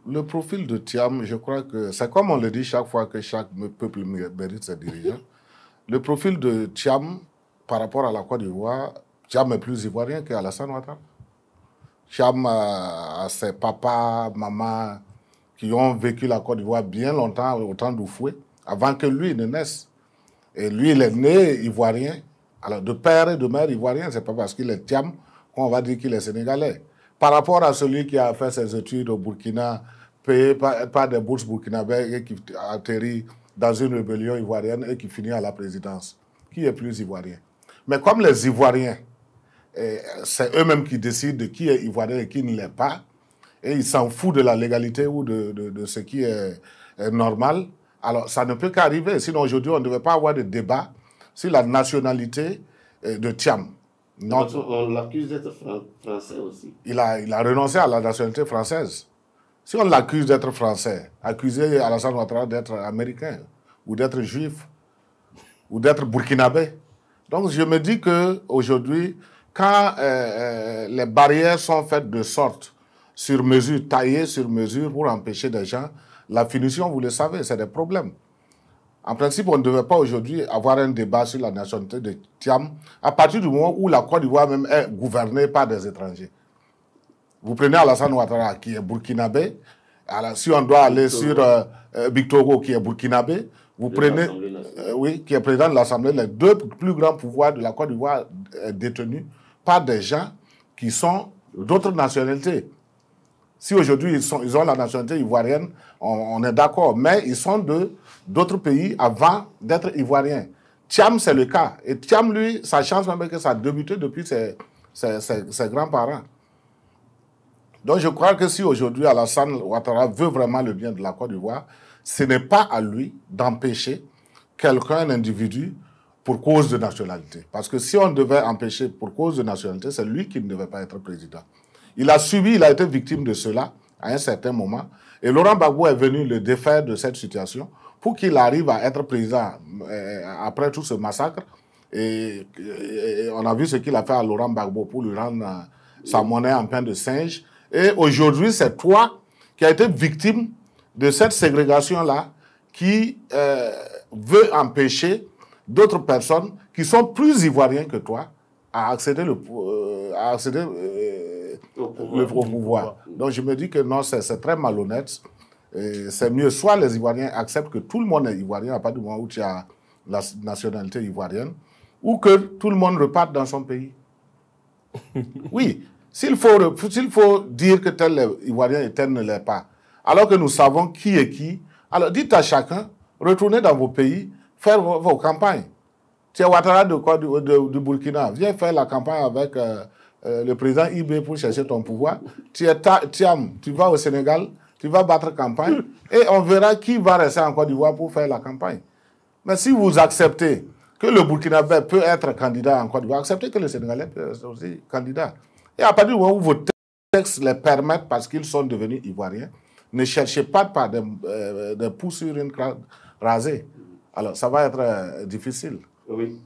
le profil de Thiam, je crois que c'est comme on le dit chaque fois que chaque peuple mérite ses dirigeants. Le profil de Thiam, par rapport à la Côte d'Ivoire, Thiam est plus ivoirien qu'Alassane Ouattara. Thiam a ses papas, mamans qui ont vécu la Côte d'Ivoire bien longtemps, au temps d'Oufoué, avant que lui ne naisse. Et lui, il est né ivoirien. Alors, de père et de mère ivoirien, c'est pas parce qu'il est Thiam qu'on va dire qu'il est sénégalais. Par rapport à celui qui a fait ses études au Burkina, payé par des bourses burkinabès et qui atterrit dans une rébellion ivoirienne et qui finit à la présidence. Qui est plus ivoirien? Mais comme les Ivoiriens, c'est eux-mêmes qui décident de qui est ivoirien et qui ne l'est pas, et ils s'en foutent de la légalité ou de ce qui est normal, alors ça ne peut qu'arriver. Sinon, aujourd'hui, on ne devait pas avoir de débat sur la nationalité de Thiam. On l'accuse d'être français aussi. Il a renoncé à la nationalité française. Si on l'accuse d'être français, accuser Alassane Ouattara d'être américain, ou d'être juif, ou d'être burkinabé. Donc je me dis qu'aujourd'hui, quand les barrières sont faites de sorte, sur mesure, taillées sur mesure pour empêcher des gens, la finition, vous le savez, c'est des problèmes. En principe, on ne devait pas aujourd'hui avoir un débat sur la nationalité de Thiam à partir du moment où la Côte d'Ivoire même est gouvernée par des étrangers. Vous prenez Alassane Ouattara qui est burkinabé. Alors, si on doit aller sur Bictoro qui est burkinabé, vous prenez, oui, qui est président de l'Assemblée, les deux plus grands pouvoirs de la Côte d'Ivoire détenus par des gens qui sont d'autres nationalités. Si aujourd'hui ils ont la nationalité ivoirienne, on est d'accord, mais ils sont d'autres pays avant d'être ivoiriens. Thiam, c'est le cas. Et Thiam, lui, sa chance même que ça a débuté depuis ses grands-parents. Donc je crois que si aujourd'hui Alassane Ouattara veut vraiment le bien de la Côte d'Ivoire, ce n'est pas à lui d'empêcher quelqu'un, un individu, pour cause de nationalité. Parce que si on devait empêcher pour cause de nationalité, c'est lui qui ne devait pas être président. Il a été victime de cela à un certain moment. Et Laurent Gbagbo est venu le défaire de cette situation pour qu'il arrive à être président après tout ce massacre. Et on a vu ce qu'il a fait à Laurent Gbagbo pour lui rendre sa monnaie en pain de singe. Et aujourd'hui, c'est toi qui as été victime de cette ségrégation-là qui veut empêcher d'autres personnes qui sont plus ivoiriens que toi à accéder au pouvoir. Donc je me dis que non, c'est très malhonnête. C'est mieux, soit les Ivoiriens acceptent que tout le monde est ivoirien à partir du moment où tu as la nationalité ivoirienne, ou que tout le monde reparte dans son pays. Oui, s'il faut dire que tel est ivoirien et tel ne l'est pas, alors que nous savons qui est qui, alors dites à chacun, retournez dans vos pays, faire vos campagnes. Tu es Ouattara du Burkina, viens faire la campagne avec le président IB pour chercher ton pouvoir. Tu es Thiam, tu vas au Sénégal, tu vas battre campagne, et on verra qui va rester en Côte d'Ivoire pour faire la campagne. Mais si vous acceptez que le Burkinabé peut être candidat en Côte d'Ivoire, acceptez que le Sénégalais peut être aussi candidat. Et à partir du moment où vos textes les permettent parce qu'ils sont devenus ivoiriens, ne cherchez pas par des poux sur une crâne rasée. Alors, ça va être difficile. Oui.